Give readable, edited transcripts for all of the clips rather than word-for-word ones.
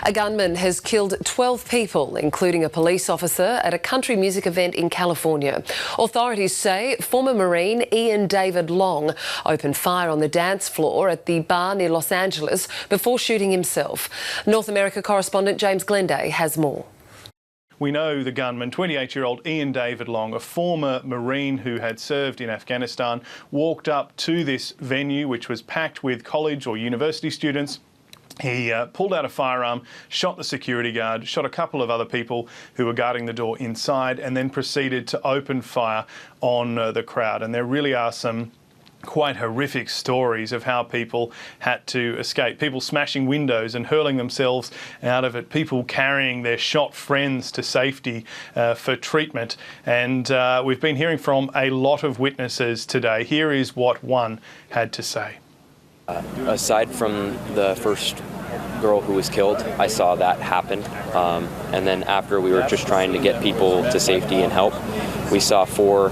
A gunman has killed 12 people, including a police officer, at a country music event in California. Authorities say former Marine Ian David Long opened fire on the dance floor at the bar near Los Angeles before shooting himself. North America correspondent James Glenday has more. We know the gunman, 28-year-old Ian David Long, a former Marine who had served in Afghanistan, walked up to this venue, which was packed with college or university students. He pulled out a firearm, shot the security guard, shot a couple of other people who were guarding the door inside, and then proceeded to open fire on the crowd. And there really are some quite horrific stories of how people had to escape. People smashing windows and hurling themselves out of it. People carrying their shot friends to safety for treatment. And we've been hearing from a lot of witnesses today. Here is what one had to say. Aside from the first girl who was killed, I saw that happen. And then after we were just trying to get people to safety and help, we saw four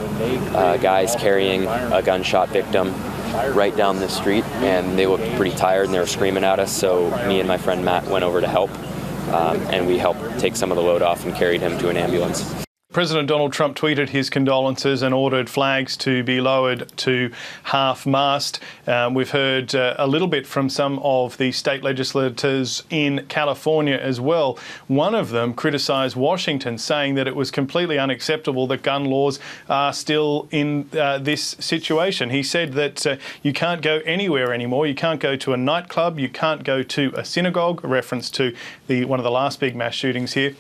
guys carrying a gunshot victim right down the street, and they looked pretty tired and they were screaming at us. So me and my friend Matt went over to help, and we helped take some of the load off and carried him to an ambulance. President Donald Trump tweeted his condolences and ordered flags to be lowered to half-mast. We've heard a little bit from some of the state legislators in California as well. One of them criticised Washington, saying that it was completely unacceptable that gun laws are still in this situation. He said that you can't go anywhere anymore. You can't go to a nightclub. You can't go to a synagogue, a reference to one of the last big mass shootings here.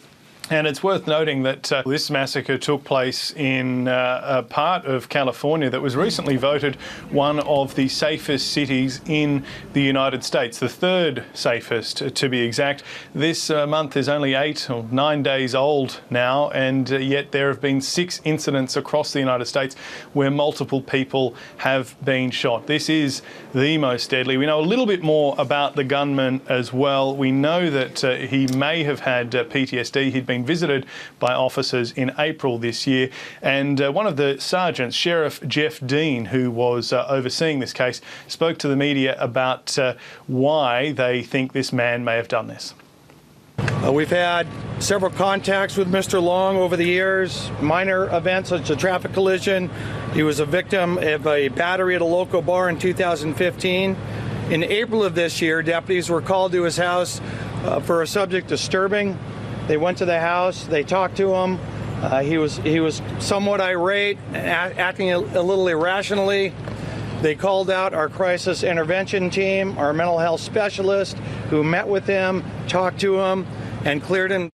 And it's worth noting that this massacre took place in a part of California that was recently voted one of the safest cities in the United States, the third safest to be exact. This month is only 8 or 9 days old now, and yet there have been 6 incidents across the United States where multiple people have been shot. This is the most deadly. We know a little bit more about the gunman as well. We know that he may have had PTSD. He'd been visited by officers in April this year, and one of the sergeants, Sheriff Jeff Dean, who was overseeing this case, spoke to the media about why they think this man may have done this. We've had several contacts with Mr. Long over the years, minor events such as a traffic collision. He was a victim of a battery at a local bar in 2015. In April of this year, deputies were called to his house for a subject disturbing. They went to the house, they talked to him. He was somewhat irate, acting a little irrationally. They called out our crisis intervention team, our mental health specialist, who met with him, talked to him, and cleared him.